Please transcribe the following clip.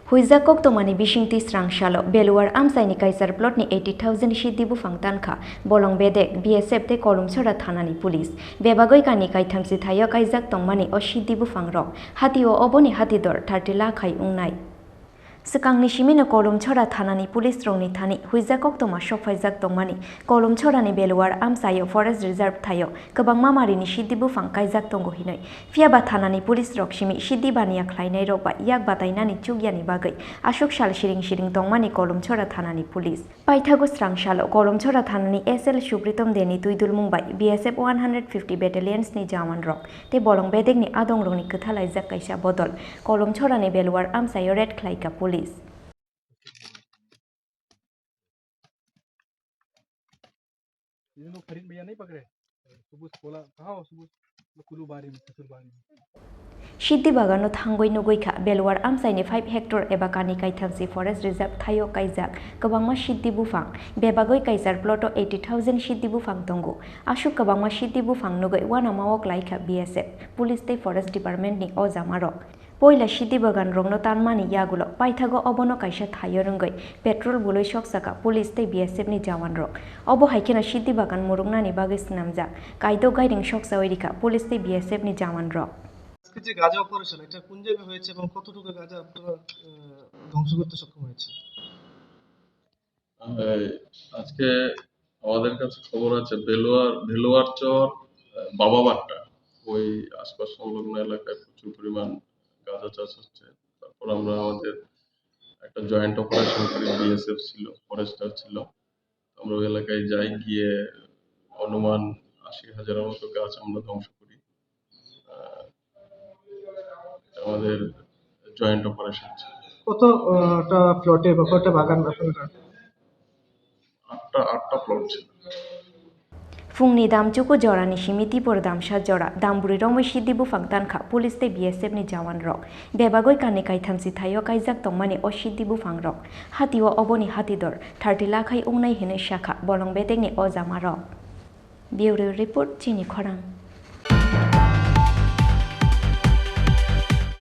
Huizak Koktomani Bishingti Strang Shalo, Belowar Amchaio Kaisar plot ni 80,000 Siddi Buphang Tangkha, Bolong Bedek, BSF te Kalamchoura Thanani Police. Bebagoi kani kaithamsi thayo kaijak tongmani o Siddi Buphang rok, hati o oboni hatidor 30 lakhai ungnai. Sekangni simino Kalamchoura Thanani Police rongni thani Huizak Koktoma shokfaijak tongmani Kalamchoura ni Belowar Amchaio Forest Reserve thayo kwbangma marini Siddi Buphang kaijak tongo hinoi Phiaba Thanani Police rok simi Siddi bania khlainai rok ba yak batainani chugyani bagai ashok sal shiring tongmani Kalamchoura Thanani Police paithago strang salo Kalamchoura Thanani SL Supritom deni tuidul mumbai BSF 150 battalions ni jawan rok te Bolong Bedek ni adong rongni kthalaijak kaisa bodol Kalamchoura ni Belowar Amchaio red khlaika police. ये लोग खरीद भैया नहीं पकड़े सुबह बोला कहाँ हो सुबह कुलू बारी में ससुर बारी में Siddi bagano thangoi nugoikha Belowar Amchaio ni 5 hectare eba kani kaithamsi forest reserve thayo kaijak kwbangma Siddi Buphang bebagoi kaisar ploto 80,000 Siddi Buphang tongo ashuk kwbangma Siddi Buphang nugoi wanamawok laika BSF police te forest department ni o jamarok Poila Siddi bagan rongno tanmani yagulo paithago obono kaisa thayo rungoi petrol buloi soksaka police te BSF ni jawan rok obo haikena Siddi bagan murungnani bagoi snamjak kaido guiding soksa oirika police te BSF ni jawan rok আজকে যে গাঁজা operation এটা কোন জায়গায় হয়েছে এবং কতটুকু গাঁজা আপনারা ধ্বংস করতে সক্ষম হয়েছে আজকে আমাদের কাছে খবর আছে বেলোয়ার চর বাবাবাট্টা ওই আশপাশ সংলগ্ন এলাকায় প্রচুর পরিমাণ গাঁজা চাষ হচ্ছে তারপর আমরা আমাদের একটা জয়েন্ট অপারেশন করি বিএসএফ ছিল ফরেস্টার ছিল আমরা ওই এলাকায় যাই গিয়ে অনুমান 80,000-এর মতো গাছ আমরা ধ্বংস করি আমাদের জয়েন্ট অপারেশন ছিল কতটা প্লটে বা কতটা বাগান আপনারা আটটা প্লট ছিল Fungni damchuko jora ni simiti por damsha jora damburi romoi Siddi Buphang Tangkha police te BSF ni jawan rok bebagoi kani kaithamsi thayo kaijak tongmani o Siddi Buphang rok hatio oboni hatidor 30 lakhai ungnai hinoi shakha Bolong Bedek ni o jama rok Bureau report Chini Khorang